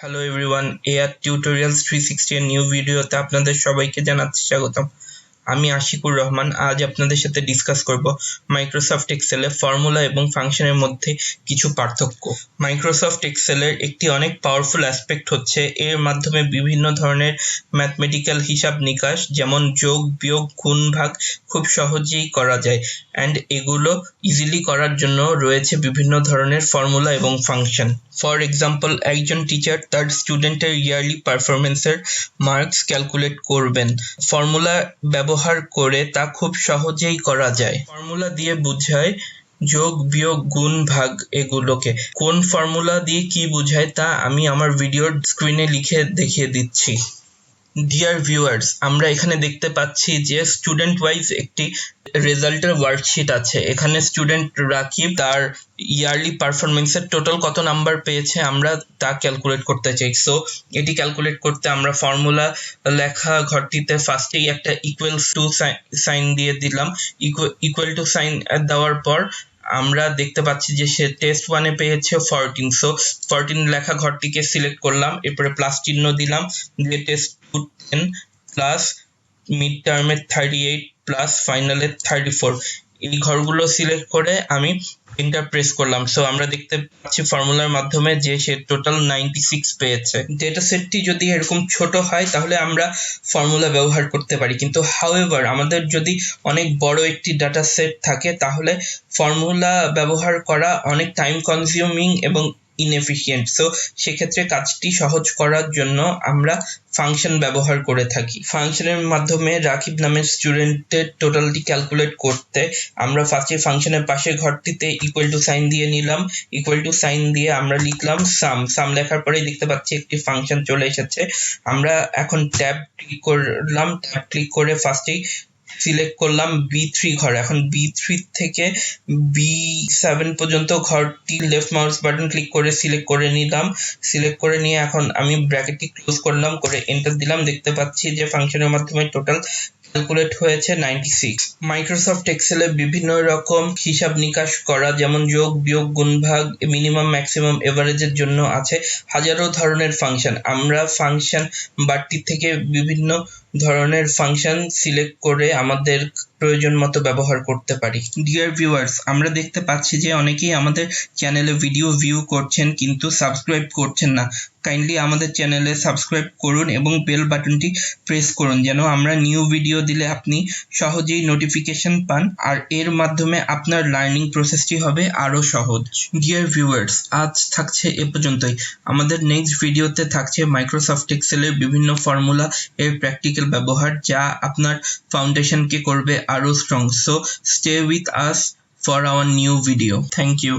Hello everyone, AR tutorials 360 এর new ভিডিওতে আপনাদের সবাইকে জানাচ্ছি স্বাগতম। আমি আশিকুর রহমান। আজ আপনাদের সাথে ডিসকাস করব মাইক্রোসফট এক্সেলে ফর্মুলা এবং ফাংশনের মধ্যে কিছু পার্থক্য। মাইক্রোসফট এক্সেলের একটি অনেক পাওয়ারফুল অ্যাসপেক্ট হচ্ছে এর মাধ্যমে বিভিন্ন ধরনের ম্যাথমেটিক্যাল হিসাব নিকাশ যেমন যোগ, বিয়োগ, গুণ, ভাগ খুব সহজেই করা যায় অ্যান্ড এগুলো ইজিলি করার জন্য রয়েছে বিভিন্ন ধরনের ফর্মুলা এবং ফাংশন। ফর এক্সাম্পল, একজন টিচার তার স্টুডেন্টের ইয়ারলি পারফরমেন্সের মার্কস ক্যালকুলেট করবেন। ফর্মুলা ব্যবহার করে তা খুব সহজেই করা যায়। ফর্মুলা দিয়ে বোঝায় যোগ, বিয়োগ, গুণ, ভাগ এগুলোকে। কোন ফর্মুলা দিয়ে কি বোঝায় তা আমি আমার ভিডিওর স্ক্রিনে লিখে দেখিয়ে দিচ্ছি। ডিয়ার ভিউয়ার্স, আমরা এখানে দেখতে পাচ্ছি যে স্টুডেন্ট ওয়াইজ একটি রেজাল্টের ওয়ার্কশিট আছে। এখানে স্টুডেন্ট রাকিব তার ইয়ারলি পারফরমেন্সের টোটাল কত নাম্বার পেয়েছে আমরা তা ক্যালকুলেট করতে চাই। সো এটি ক্যালকুলেট করতে আমরা ফর্মুলা লেখা ঘরটিতে ফার্স্টেই একটা ইকুয়ালস টু সাইন দিয়ে দিলাম। ইকুয়াল টু সাইন দেওয়ার পর আমরা দেখতে পাচ্ছি যে সে টেস্ট 1-এ পেয়েছে 14। সো 14 লেখা ঘরটিকে সিলেক্ট করলাম, এরপরে প্লাস চিহ্ন দিলাম, দিয়ে টেস্ট 2 10 প্লাস মিড টার্মের 38 প্লাস ফাইনালের 34 এই ঘরগুলো সিলেক্ট করে আমি এন্টার প্রেস করলাম। সো আমরা দেখতে পাচ্ছি ফর্মুলার মাধ্যমে যে সে টোটাল 96 পেয়েছে। ডেটা সেটটি যদি এরকম ছোট হয় তাহলে আমরা ফর্মুলা ব্যবহার করতে পারি, কিন্তু হাউএভার আমাদের যদি অনেক বড় একটি ডাটা সেট থাকে তাহলে ফর্মুলা ব্যবহার করা অনেক টাইম কনজিউমিং এবং ইনএফিশিয়েন্ট। সো সেক্ষেত্রে কাজটি সহজ করার জন্য আমরা ফাংশন ব্যবহার করে থাকি। ফাংশনের মাধ্যমে রাকিব নামের স্টুডেন্টের টোটালটি ক্যালকুলেট করতে আমরা ফার্স্টে ফাংশনের পাশের ঘরটিতে ইকুয়াল টু সাইন দিয়ে নিলাম। ইকুয়াল টু সাইন দিয়ে আমরা লিখলাম সাম লেখার পরেই দেখতে পাচ্ছি একটি ফাংশন চলে এসেছে। আমরা এখন ট্যাব ক্লিক করলাম, ট্যাব ক্লিক করে ফার্স্টেই সিলেক্ট করলাম B3 ঘর। এখন B3 থেকে B7 পর্যন্ত ঘরটি লেফট মাউস বাটন ক্লিক করে সিলেক্ট করে নিলাম। সিলেক্ট করে নিয়ে এখন আমি ব্র্যাকেটটি ক্লোজ করলাম, করে এন্টার দিলাম। দেখতে পাচ্ছি যে ফাংশনের মাধ্যমে টোটাল ক্যালকুলেট হয়েছে 96। মাইক্রোসফট এক্সেলে বিভিন্ন রকম হিসাব নিকাশ করা যেমন যোগ, বিয়োগ, গুণ, ভাগ, মিনিমাম, ম্যাক্সিমাম, এভারেজের জন্য আছে হাজারো ধরনের ফাংশন। আমরা ফাংশন বারটি থেকে বিভিন্ন ধরনের ফাংশন সিলেক্ট করে আমাদের প্রয়োজন মতো ব্যবহার করতে পারি। ডিয়ার ভিউয়ার্স, আমরা দেখতে পাচ্ছি যে অনেকেই আমাদের চ্যানেলে ভিডিও ভিউ করছেন কিন্তু সাবস্ক্রাইব করছেন না। কাইন্ডলি আমাদের চ্যানেলে সাবস্ক্রাইব করুন এবং বেল বাটনটি প্রেস করুন যেন আমরা নিউ ভিডিও দিলে আপনি সহজেই নোটিফিকেশন পান, আর এর মাধ্যমে আপনার লার্নিং প্রসেসটি হবে আরো সহজ। ডিয়ার ভিউয়ার্স, আজ থাকছে এ পর্যন্তই। আমাদের নেক্সট ভিডিওতে থাকছে মাইক্রোসফট এক্সেলের বিভিন্ন ফর্মুলা এর প্র্যাকটিক্যাল ব্যবহার, যা আপনার ফাউন্ডেশনকে করবে আরো strong. So stay with us for our new video. Thank you.